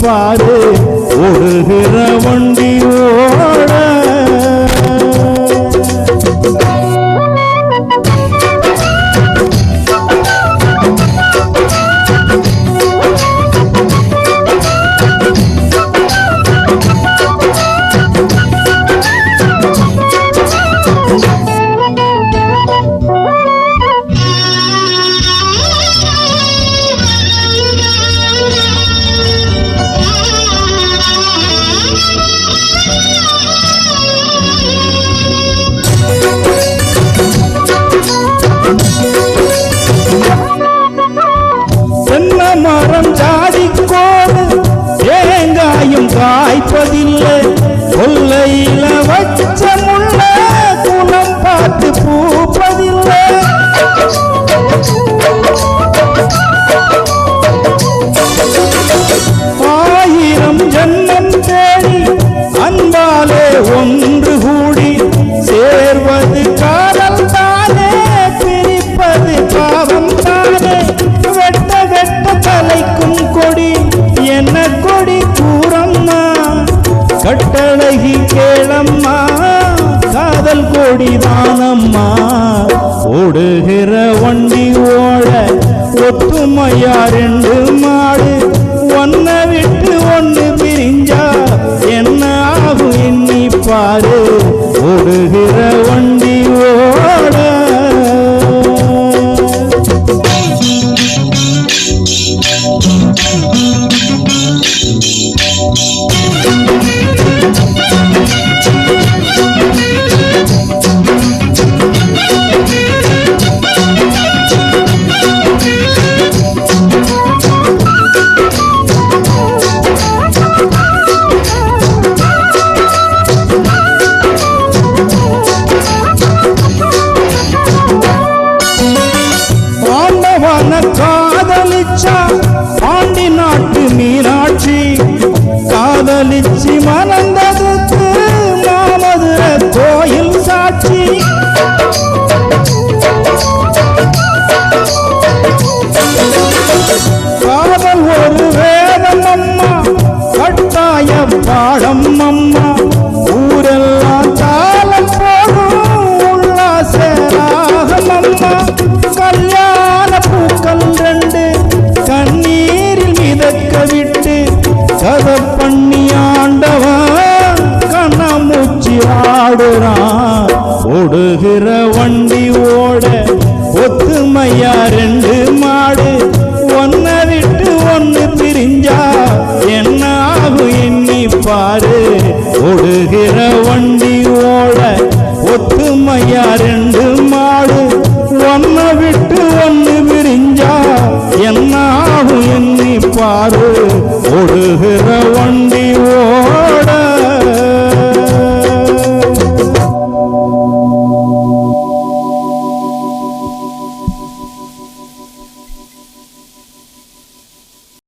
பாரு ஓடுகிற வண்டி ஓட. மரம் ஜாதிக்கோடு தேங்காயும் காய்ப்பதில்லை, கொல்லையில வச்ச முள்ள குலம் பார்த்து பூப்பதில்லை. ஆயிரம் ஜன்மம் தேடி அன்பாலே ஒன்று கூடி சேர்வது காதல் தானே, பிரிப்பது பாவம் தானே. வெட்ட வெட்ட தலைக்கும் கொடி என்ன கொடி கூறம்மா, கட்டழகி கேளம்மா காதல் கொடி தானம்மா. ஓடுகிற வண்டி ஓட ஒத்துமையா ரெண்டு மாடு, ஒன்ன விட்டு ஒன்று பிரிஞ்சா என்ன ஆகும் எண்ணி பாரு ஓடுகிற வண்டி ஓட. காதலிச்சா பாண்டி நாட்டு மீனாட்சி, காதலிச்சி மணந்ததுக்கு மாமதுரை கோயில் சாட்சி. காதல் ஒரு வேதம் அம்மா, கட்டாய பாடம் அம்மா. ஊரெல்லாம் தாளம் போடும் உல்லாச ராகம் அம்மா. கல்யாண பூக்கள் ரெண்டு கண்ணீரில் மிதக்க விட்டு கதை பண்ணி ஆண்டவன் கண்ணாமூச்சி ஆடுறான். ஓடுகிற வண்டி ஓட ஒத்துமையா ரெண்டு மாடு, ஒன்ன விட்டு ஒன்னு பிரிஞ்சா என்ன ஆகும் எண்ணி பாரு ஓடுகிற வண்டி ஓட ஒத்துமையா ரெண்டு மாடு, ஒன்ன விட்டு ஒன்னு பிரிஞ்சா என்ன ஆகும் எண்ணி பாரு ஓடுகிற